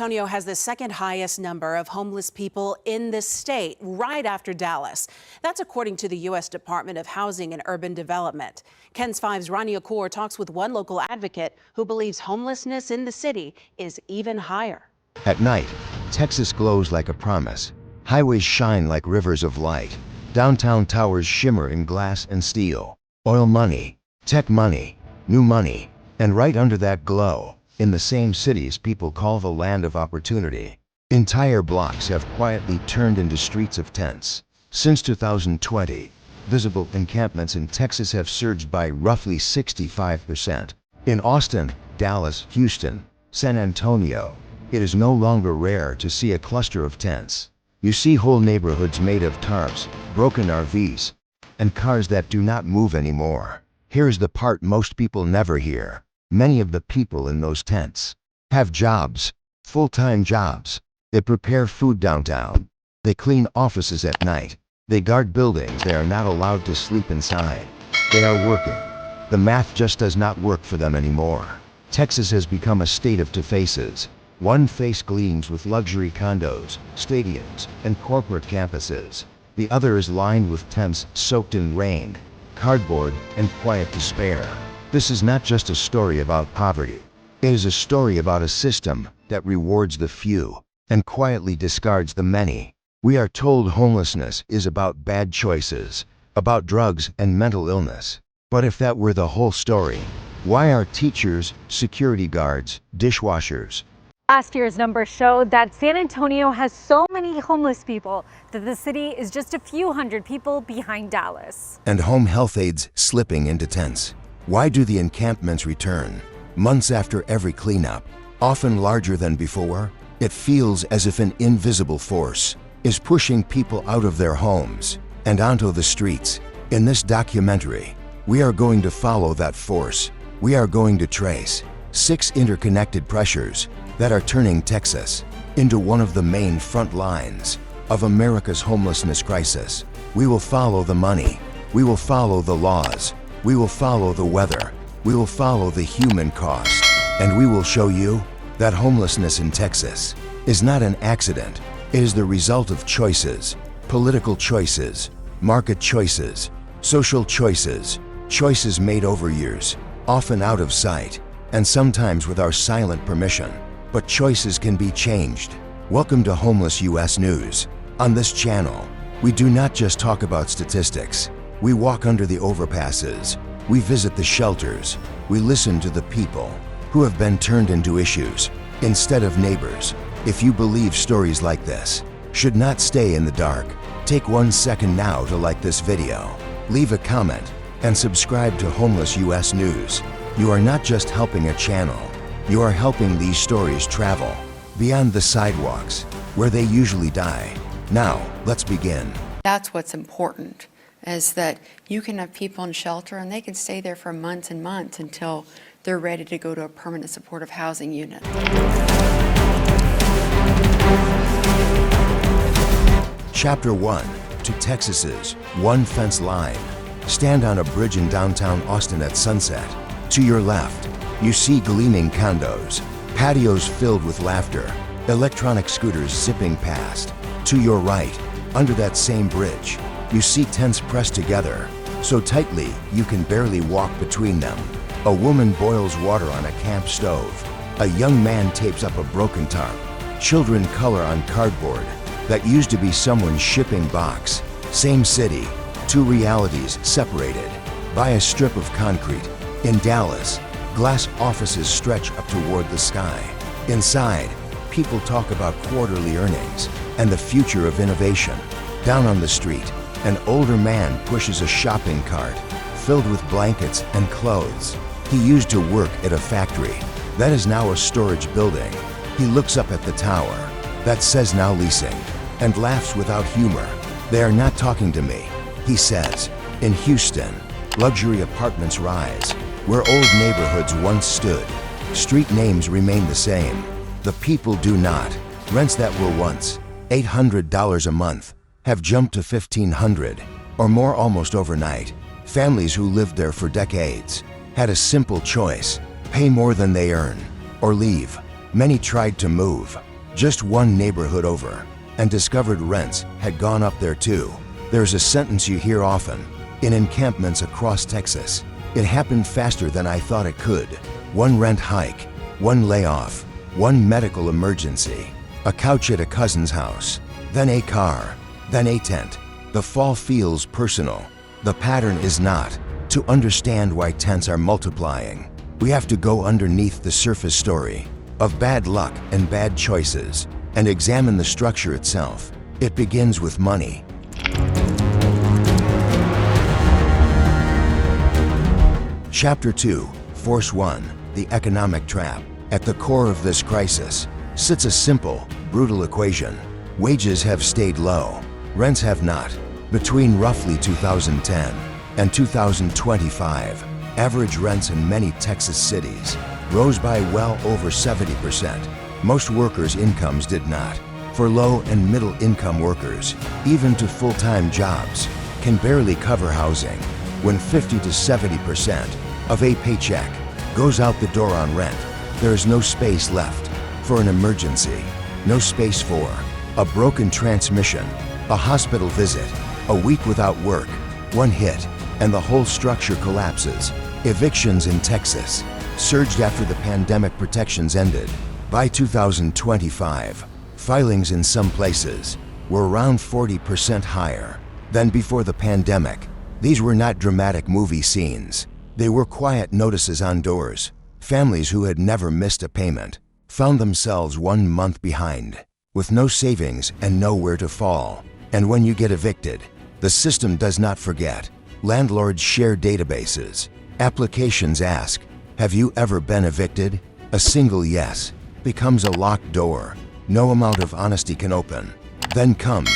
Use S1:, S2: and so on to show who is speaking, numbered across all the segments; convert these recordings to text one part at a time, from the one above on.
S1: Antonio has the second highest number of homeless people in the state, right after Dallas. That's according to the U.S. Department of Housing and Urban Development. KENS 5's Rania Kaur talks with one local advocate who believes homelessness in the city is even higher.
S2: At night, Texas glows like a promise. Highways shine like rivers of light. Downtown towers shimmer in glass and steel. Oil money, tech money, new money. And right under that glow, in the same cities people call the land of opportunity, entire blocks have quietly turned into streets of tents. Since 2020, visible encampments in Texas have surged by roughly 65%. In Austin, Dallas, Houston, San Antonio, it is no longer rare to see a cluster of tents. You see whole neighborhoods made of tarps, broken RVs, and cars that do not move anymore. Here's the part most people never hear. Many of the people in those tents have jobs, full-time jobs. They prepare food downtown. They clean offices at night. They guard buildings they are not allowed to sleep inside. They are working. The math just does not work for them anymore. Texas has become a state of two faces. One face gleams with luxury condos, stadiums, and corporate campuses. The other is lined with tents soaked in rain, cardboard, and quiet despair. This is not just a story about poverty. It is a story about a system that rewards the few and quietly discards the many. We are told homelessness is about bad choices, about drugs and mental illness. But if that were the whole story, why are teachers, security guards, dishwashers?
S3: Last year's numbers showed that San Antonio has so many homeless people that the city is just a few hundred people behind Dallas.
S2: And home health aides slipping into tents. Why do the encampments return? Months after every cleanup, often larger than before, it feels as if an invisible force is pushing people out of their homes and onto the streets. In this documentary, we are going to follow that force. We are going to trace 6 interconnected pressures that are turning Texas into one of the main front lines of America's homelessness crisis. We will follow the money. We will follow the laws. We will follow the weather. We will follow the human cost. And we will show you that homelessness in Texas is not an accident. It is the result of choices, political choices, market choices, social choices, choices made over years, often out of sight, and sometimes with our silent permission. But choices can be changed. Welcome to Homeless US News. On this channel, we do not just talk about statistics. We walk under the overpasses. We visit the shelters. We listen to the people who have been turned into issues instead of neighbors. If you believe stories like this should not stay in the dark, take 1 second now to like this video, leave a comment, and subscribe to Homeless US News. You are not just helping a channel, you are helping these stories travel beyond the sidewalks where they usually die. Now, let's begin.
S4: That's what's important, is that you can have people in shelter and they can stay there for months and months until they're ready to go to a permanent supportive housing unit.
S2: Chapter 1. To Texas's One Fence Line. Stand on a bridge in downtown Austin at sunset. To your left, you see gleaming condos, patios filled with laughter, electronic scooters zipping past. To your right, under that same bridge, you see tents pressed together, so tightly you can barely walk between them. A woman boils water on a camp stove. A young man tapes up a broken tarp. Children color on cardboard that used to be someone's shipping box. Same city, two realities separated by a strip of concrete. In Dallas, glass offices stretch up toward the sky. Inside, people talk about quarterly earnings and the future of innovation. Down on the street, an older man pushes a shopping cart filled with blankets and clothes. He used to work at a factory that is now a storage building. He looks up at the tower that says now leasing and laughs without humor. They are not talking to me, he says. In Houston, luxury apartments rise where old neighborhoods once stood. Street names remain the same. The people do not. Rents that were once $800 a month have jumped to $1,500 or more almost overnight. Families who lived there for decades had a simple choice: pay more than they earn or leave. Many tried to move, just one neighborhood over, and discovered rents had gone up there too. There's a sentence you hear often in encampments across Texas. It happened faster than I thought it could. One rent hike, one layoff, one medical emergency, a couch at a cousin's house, then a car, then a tent. The fall feels personal. The pattern is not. To understand why tents are multiplying, we have to go underneath the surface story of bad luck and bad choices and examine the structure itself. It begins with money. Chapter 2, Force 1, the economic trap. At the core of this crisis sits a simple, brutal equation. Wages have stayed low, rents have not. Between roughly 2010 and 2025, average rents in many Texas cities rose by well over 70%. Most workers' incomes did not. For low and middle income workers, even to full-time jobs, can barely cover housing. When 50 to 70% of a paycheck goes out the door on rent, there is no space left for an emergency, no space for a broken transmission, a hospital visit, a week without work. One hit, and the whole structure collapses. Evictions in Texas surged after the pandemic protections ended. By 2025, filings in some places were around 40% higher than before the pandemic. These were not dramatic movie scenes. They were quiet notices on doors. Families who had never missed a payment found themselves 1 month behind, with no savings and nowhere to fall. And when you get evicted, the system does not forget. Landlords share databases. Applications ask, "Have you ever been evicted?" A single yes becomes a locked door. No amount of honesty can open. Then comes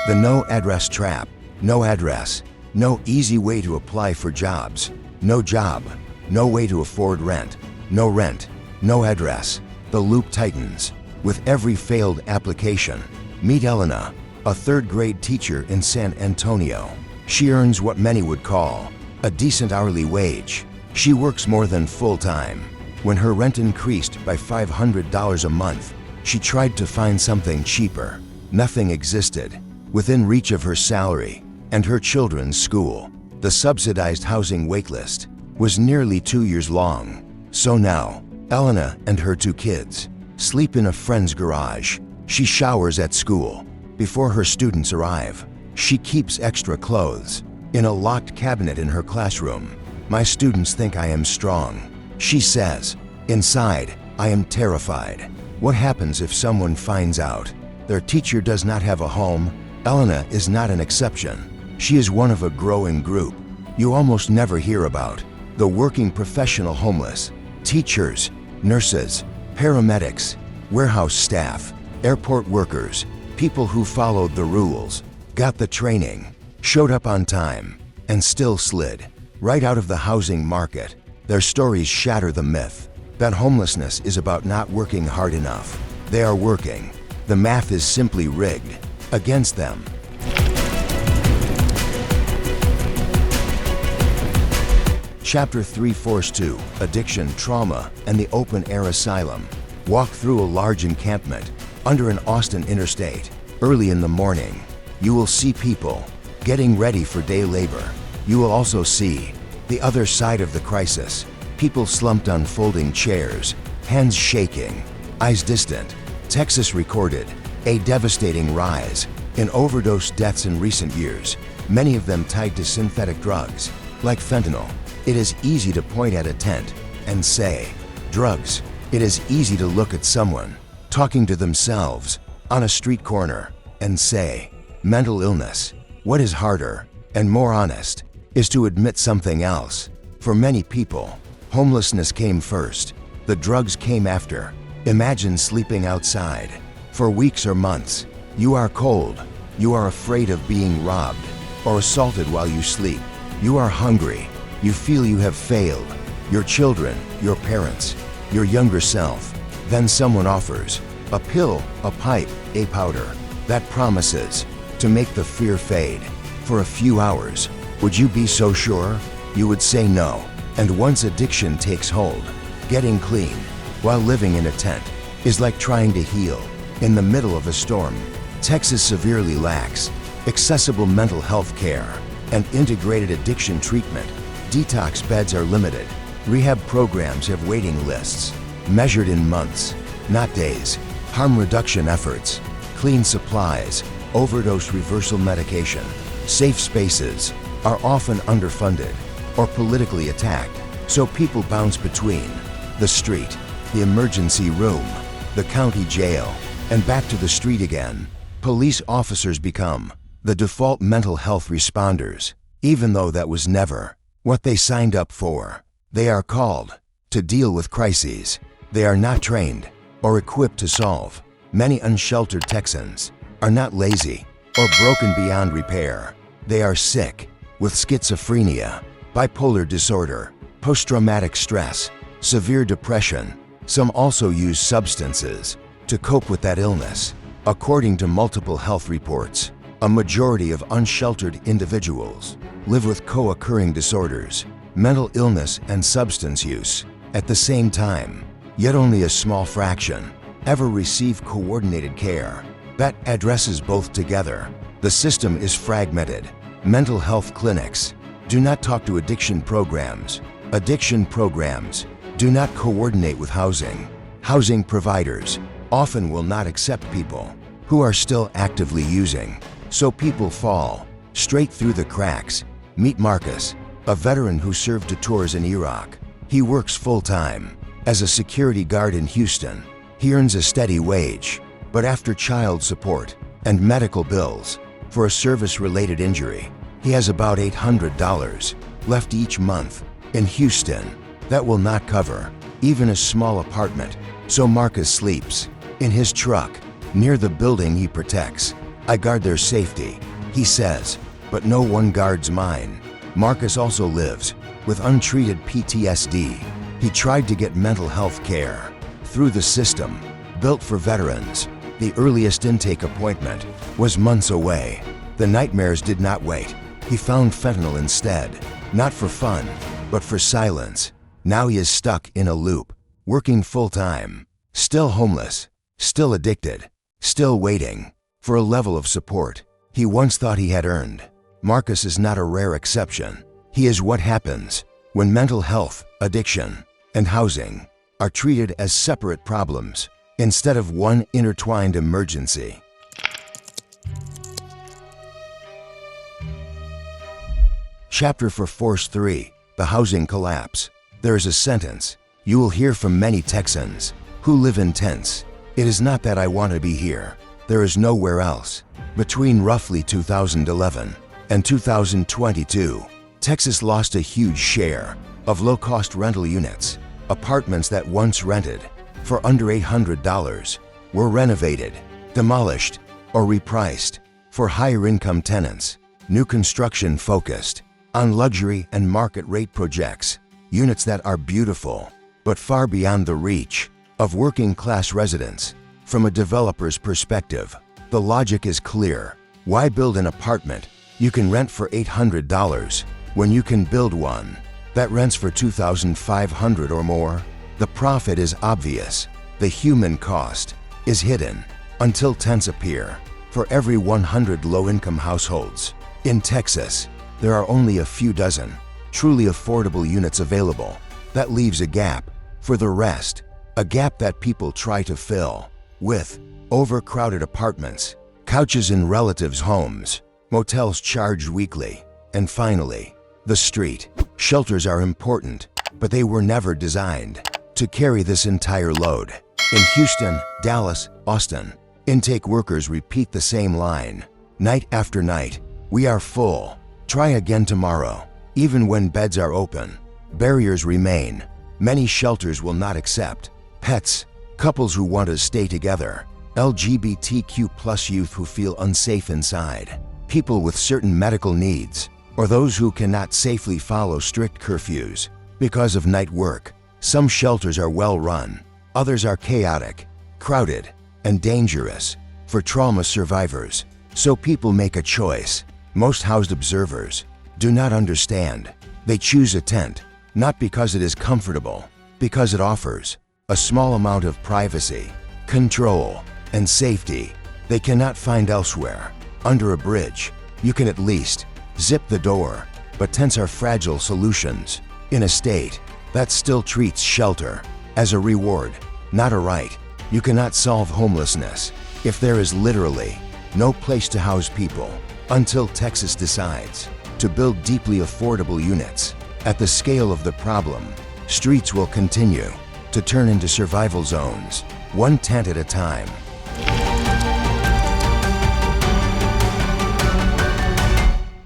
S2: the no address trap. No address, no easy way to apply for jobs. No job, no way to afford rent. No rent, no address. The loop tightens with every failed application. Meet Elena, a third-grade teacher in San Antonio. She earns what many would call a decent hourly wage. She works more than full-time. When her rent increased by $500 a month, she tried to find something cheaper. Nothing existed within reach of her salary and her children's school. The subsidized housing waitlist was nearly 2 years long. So now, Elena and her 2 kids sleep in a friend's garage. She showers at school before her students arrive. She keeps extra clothes in a locked cabinet in her classroom. "My students think I am strong," she says. "Inside, I am terrified. What happens if someone finds out their teacher does not have a home?" Elena is not an exception. She is one of a growing group you almost never hear about. The working professional homeless. Teachers, nurses, paramedics, warehouse staff, airport workers, people who followed the rules, got the training, showed up on time, and still slid right out of the housing market. Their stories shatter the myth that homelessness is about not working hard enough. They are working. The math is simply rigged against them. Chapter 3, Force 2, Addiction, Trauma, and the Open Air Asylum. Walk through a large encampment under an Austin interstate. Early in the morning, you will see people getting ready for day labor. You will also see the other side of the crisis. People slumped on folding chairs, hands shaking, eyes distant. Texas recorded a devastating rise in overdose deaths in recent years, many of them tied to synthetic drugs like fentanyl. It is easy to point at a tent and say, drugs. It is easy to look at someone talking to themselves on a street corner and say, mental illness. What is harder and more honest is to admit something else. For many people, homelessness came first. The drugs came after. Imagine sleeping outside for weeks or months. You are cold. You are afraid of being robbed or assaulted while you sleep. You are hungry. You feel you have failed. Your children, your parents, your younger self. Then someone offers a pill, a pipe, a powder that promises to make the fear fade for a few hours. Would you be so sure? You would say no. And once addiction takes hold, getting clean while living in a tent is like trying to heal In the middle of a storm, Texas severely lacks accessible mental health care and integrated addiction treatment. Detox beds are limited. Rehab programs have waiting lists, measured in months, not days. Harm reduction efforts, clean supplies, overdose reversal medication, safe spaces are often underfunded or politically attacked, so people bounce between the street, the emergency room, the county jail, and back to the street again. Police officers become the default mental health responders, even though that was never what they signed up for. They are called to deal with crises they are not trained or equipped to solve. Many unsheltered Texans are not lazy or broken beyond repair. They are sick with schizophrenia, bipolar disorder, post-traumatic stress, severe depression. Some also use substances to cope with that illness. According to multiple health reports, a majority of unsheltered individuals live with co-occurring disorders, mental illness and substance use at the same time, yet only a small fraction ever receive coordinated care that addresses both together. The system is fragmented. Mental health clinics do not talk to addiction programs. Addiction programs do not coordinate with housing. Housing providers often will not accept people who are still actively using, so people fall straight through the cracks. Meet Marcus, a veteran who served to tours in Iraq. He works full-time as a security guard in Houston. He earns a steady wage, but after child support and medical bills for a service-related injury, he has about $800 left each month. In Houston, that will not cover even a small apartment, so Marcus sleeps in his truck near the building he protects. I guard their safety, he says, but no one guards mine. Marcus also lives with untreated PTSD. He tried to get mental health care through the system built for veterans. The earliest intake appointment was months away. The nightmares did not wait. He found fentanyl instead, not for fun, but for silence. Now he is stuck in a loop, working full-time, still homeless, still addicted, still waiting for a level of support he once thought he had earned. Marcus is not a rare exception. He is what happens when mental health, addiction, and housing are treated as separate problems instead of one intertwined emergency. Chapter 4, Force 3, The Housing Collapse. There is a sentence you will hear from many Texans who live in tents. It is not that I want to be here. There is nowhere else. Between roughly 2011 and 2022, Texas lost a huge share of low-cost rental units. Apartments that once rented for under $800 were renovated, demolished, or repriced for higher-income tenants. New construction focused on luxury and market-rate projects, units that are beautiful but far beyond the reach of working-class residents. From a developer's perspective, the logic is clear. Why build an apartment you can rent for $800 when you can build one that rents for $2,500 or more? The profit is obvious. The human cost is hidden until tents appear. For every 100 low-income households in Texas, there are only a few dozen truly affordable units available. That leaves a gap for the rest, a gap that people try to fill with overcrowded apartments, couches in relatives' homes, motels charged weekly, and finally, the street. Shelters are important, but they were never designed to carry this entire load. In Houston, Dallas, Austin, intake workers repeat the same line night after night. We are full. Try again tomorrow. Even when beds are open, barriers remain. Many shelters will not accept pets, couples who want to stay together, LGBTQ+ youth who feel unsafe inside, people with certain medical needs, or those who cannot safely follow strict curfews because of night work. Some shelters are well run, others are chaotic, crowded, and dangerous for trauma survivors. So people make a choice. Most housed observers do not understand. They choose a tent, not because it is comfortable, because it offers a small amount of privacy, control, and safety they cannot find elsewhere. Under a bridge, you can at least zip the door, but tents are fragile solutions in a state that still treats shelter as a reward, not a right. You cannot solve homelessness if there is literally no place to house people until Texas decides to build deeply affordable units. At the scale of the problem, streets will continue to turn into survival zones, one tent at a time.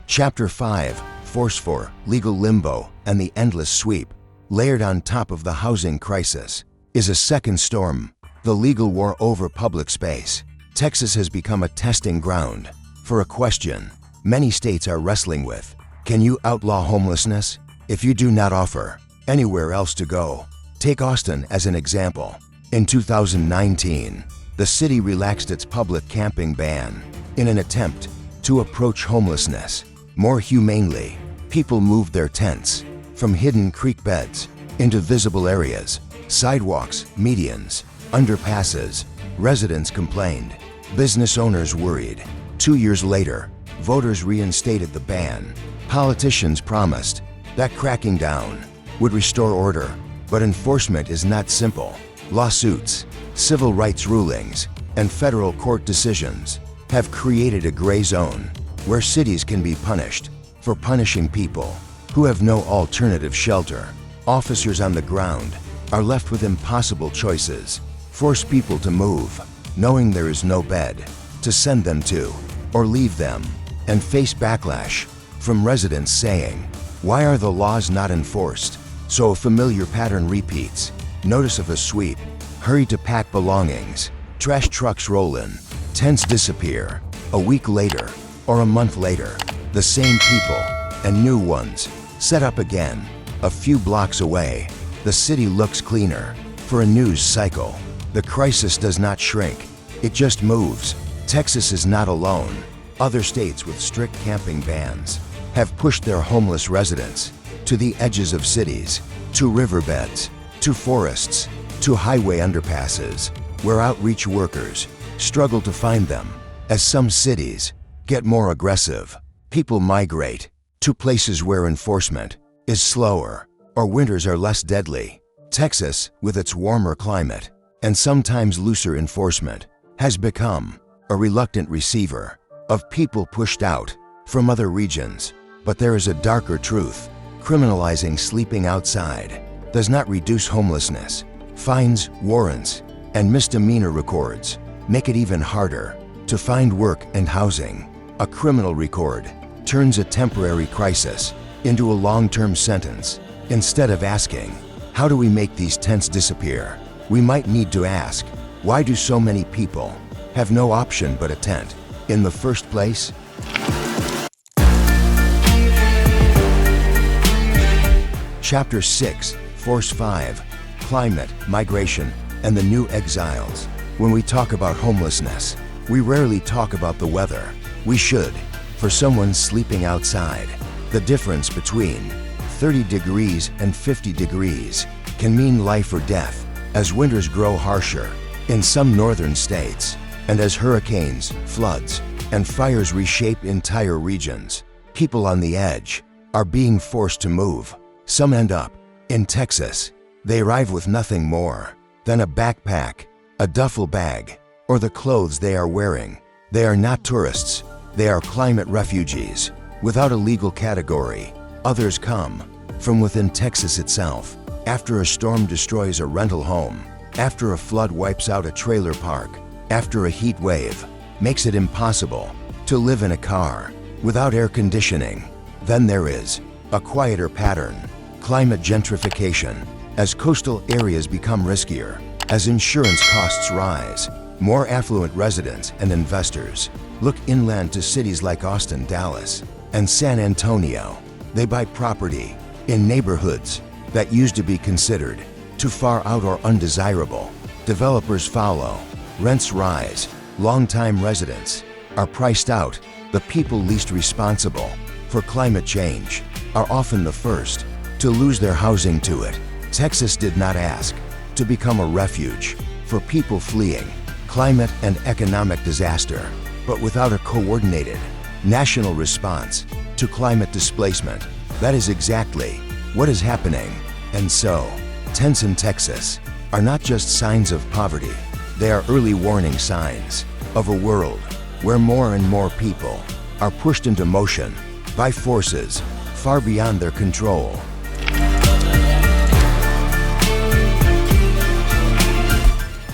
S2: Chapter 5: Force for Legal Limbo and the Endless Sweep. Layered on top of the housing crisis is a second storm, the legal war over public space. Texas has become a testing ground for a question many states are wrestling with. Can you outlaw homelessness if you do not offer anywhere else to go? Take Austin as an example. In 2019, the city relaxed its public camping ban in an attempt to approach homelessness more humanely. People moved their tents from hidden creek beds into visible areas, sidewalks, medians, underpasses. Residents complained, business owners worried. 2 years later, voters reinstated the ban. Politicians promised that cracking down would restore order, but enforcement is not simple. Lawsuits, civil rights rulings, and federal court decisions have created a gray zone where cities can be punished for punishing people who have no alternative shelter. Officers on the ground are left with impossible choices: force people to move, knowing there is no bed to send them to, or leave them and face backlash from residents saying, "Why are the laws not enforced?" So a familiar pattern repeats. Notice of a sweep, hurry to pack belongings, trash trucks roll in, tents disappear. A week later, or a month later, the same people and new ones set up again. A few blocks away, the city looks cleaner for a news cycle. The crisis does not shrink, it just moves. Texas is not alone. Other states with strict camping bans have pushed their homeless residents to the edges of cities, to riverbeds, to forests, to highway underpasses, where outreach workers struggle to find them. As some cities get more aggressive, people migrate to places where enforcement is slower or winters are less deadly. Texas, with its warmer climate and sometimes looser enforcement, has become a reluctant receiver of people pushed out from other regions. But there is a darker truth. Criminalizing sleeping outside does not reduce homelessness. Fines, warrants, and misdemeanor records make it even harder to find work and housing. A criminal record turns a temporary crisis into a long-term sentence. Instead of asking, how do we make these tents disappear, we might need to ask, why do so many people have no option but a tent in the first place? Chapter 6: Force 5: Climate, Migration, and the New Exiles. When we talk about homelessness, we rarely talk about the weather. We should. For someone sleeping outside, the difference between 30 degrees and 50 degrees can mean life or death. As winters grow harsher in some northern states, and as hurricanes, floods, and fires reshape entire regions, people on the edge are being forced to move. Some end up in Texas. They arrive with nothing more than a backpack, a duffel bag, or the clothes they are wearing. They are not tourists, they are climate refugees without a legal category. Others come from within Texas itself. After a storm destroys a rental home, after a flood wipes out a trailer park, after a heat wave makes it impossible to live in a car without air conditioning, then there is a quieter pattern: climate gentrification. As coastal areas become riskier, as insurance costs rise, more affluent residents and investors look inland to cities like Austin, Dallas, and San Antonio. They buy property in neighborhoods that used to be considered too far out or undesirable. Developers follow, rents rise, longtime residents are priced out. The people least responsible for climate change are often the first to lose their housing to it. Texas did not ask to become a refuge for people fleeing climate and economic disaster, but without a coordinated national response to climate displacement. That is exactly what is happening. And so, tents in Texas are not just signs of poverty, they are early warning signs of a world where more and more people are pushed into motion by forces far beyond their control.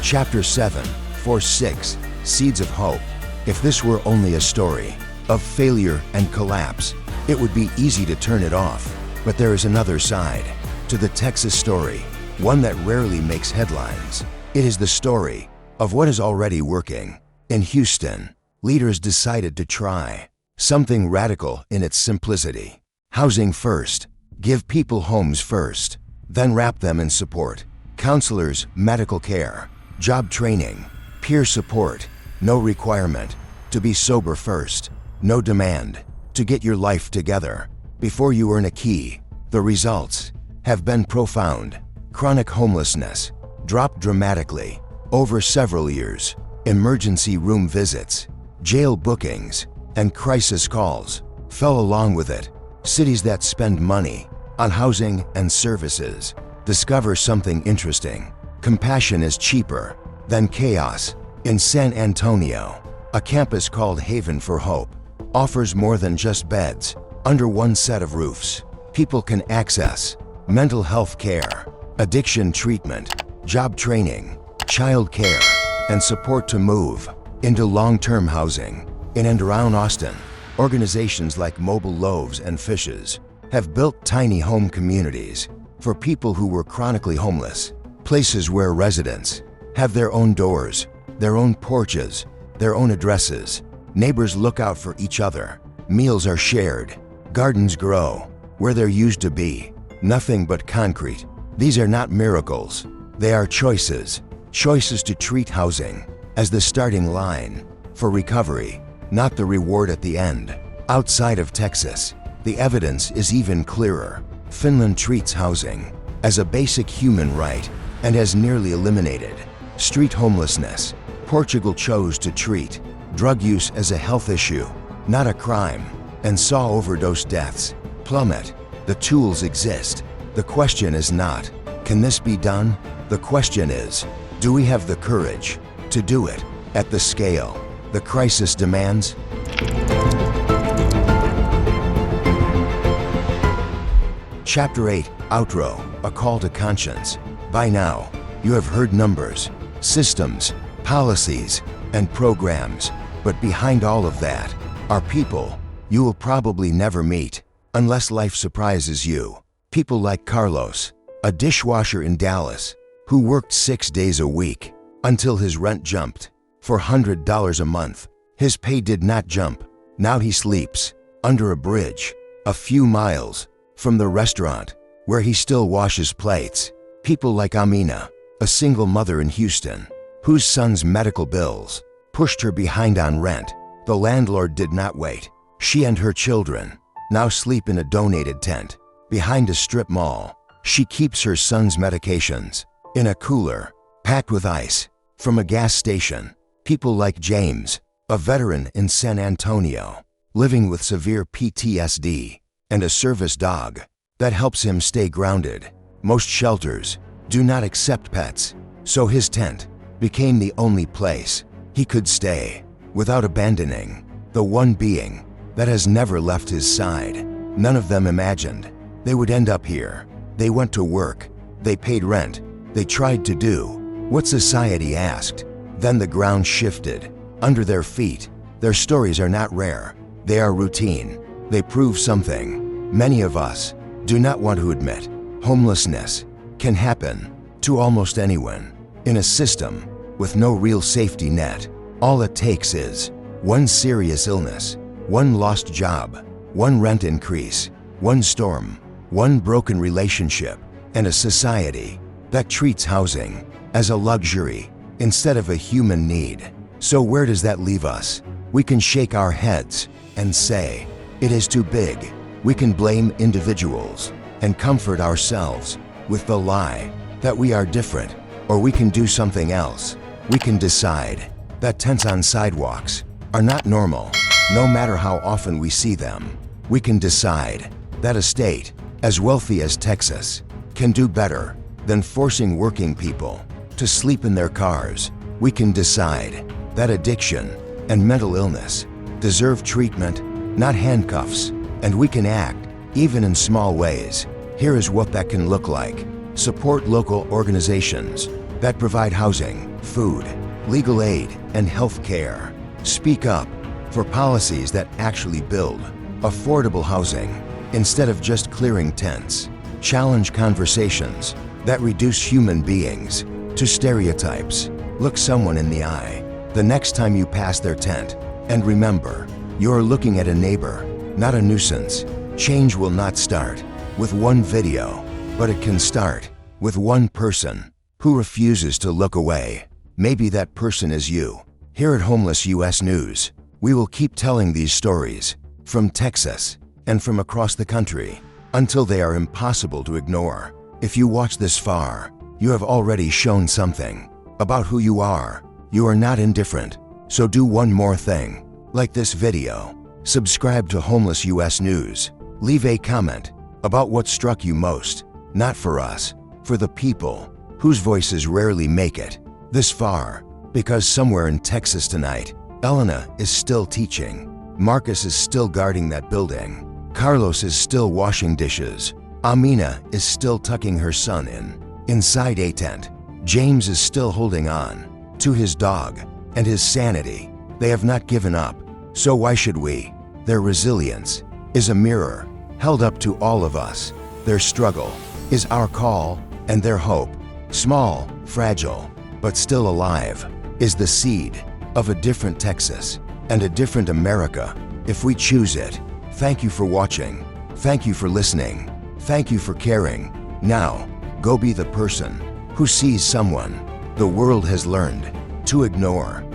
S2: Chapter 7, Force 6, Seeds of Hope. If this were only a story of failure and collapse, it would be easy to turn it off. But there is another side to the Texas story, one that rarely makes headlines. It is the story of what is already working. In Houston, leaders decided to try something radical in its simplicity. Housing first. Give people homes first, then wrap them in support. Counselors, medical care, job training, peer support. No requirement to be sober first. No demand to get your life together before you earn a key. The results have been profound. Chronic homelessness dropped dramatically over several years. Emergency room visits, jail bookings, and crisis calls fell along with it. Cities that spend money on housing and services discover something interesting. Compassion is cheaper than chaos. In San Antonio, a campus called Haven for Hope offers more than just beds. Under one set of roofs, people can access mental health care, addiction treatment, job training, child care, and support to move into long-term housing. In and around Austin, organizations like Mobile Loaves and Fishes have built tiny home communities for people who were chronically homeless, places where residents have their own doors, their own porches, their own addresses. Neighbors look out for each other. Meals are shared. Gardens grow where there used to be nothing but concrete. These are not miracles. They are choices. Choices to treat housing as the starting line for recovery, not the reward at the end. Outside of Texas, the evidence is even clearer. Finland treats housing as a basic human right and has nearly eliminated street homelessness. Portugal chose to treat drug use as a health issue, not a crime, and saw overdose deaths plummet. The tools exist. The question is not, can this be done? The question is, do we have the courage to do it at the scale the crisis demands? Chapter 8, Outro, A Call to Conscience. By now, you have heard numbers, systems, policies, and programs, but behind all of that are people you will probably never meet unless life surprises you. People like Carlos, a dishwasher in Dallas, who worked 6 days a week until his rent jumped. For $100 a month, his pay did not jump. Now he sleeps under a bridge, a few miles from the restaurant where he still washes plates. People like Amina, a single mother in Houston, whose son's medical bills pushed her behind on rent. The landlord did not wait. She and her children now sleep in a donated tent behind a strip mall. She keeps her son's medications in a cooler packed with ice from a gas station. People like James, a veteran in San Antonio, living with severe PTSD and a service dog that helps him stay grounded. Most shelters do not accept pets, so his tent became the only place he could stay without abandoning the one being that has never left his side. None of them imagined they would end up here. They went to work, they paid rent, they tried to do what society asked. Then the ground shifted under their feet. Their stories are not rare, they are routine. They prove something many of us do not want to admit. Homelessness can happen to almost anyone in a system with no real safety net. All it takes is one serious illness, one lost job, one rent increase, one storm, one broken relationship, and a society that treats housing as a luxury instead of a human need. So where does that leave us? We can shake our heads and say, it is too big. We can blame individuals and comfort ourselves with the lie that we are different, or we can do something else. We can decide that tents on sidewalks are not normal, no matter how often we see them. We can decide that a state as wealthy as Texas can do better than forcing working people to sleep in their cars. We can decide that addiction and mental illness deserve treatment, not handcuffs, and we can act even in small ways. Here is what that can look like. Support local organizations that provide housing, food, legal aid, and health care. Speak up for policies that actually build affordable housing instead of just clearing tents. Challenge conversations that reduce human beings to stereotypes. Look someone in the eye the next time you pass their tent, and remember, you're looking at a neighbor, not a nuisance. Change will not start with one video, but it can start with one person who refuses to look away. Maybe that person is you. Here at Homeless US News, we will keep telling these stories from Texas and from across the country until they are impossible to ignore. If you watch this far, you have already shown something about who you are. You are not indifferent. So do one more thing. Like this video, subscribe to Homeless US News, leave a comment about what struck you most, not for us, for the people whose voices rarely make it this far, because somewhere in Texas tonight, Elena is still teaching, Marcus is still guarding that building, Carlos is still washing dishes, Amina is still tucking her son inside a tent, James is still holding on to his dog and his sanity. They have not given up, so why should we? Their resilience is a mirror held up to all of us. Their struggle is our call, and their hope, small, fragile, but still alive, is the seed of a different Texas and a different America if we choose it. Thank you for watching. Thank you for listening. Thank you for caring. Now, go be the person who sees someone the world has learned to ignore.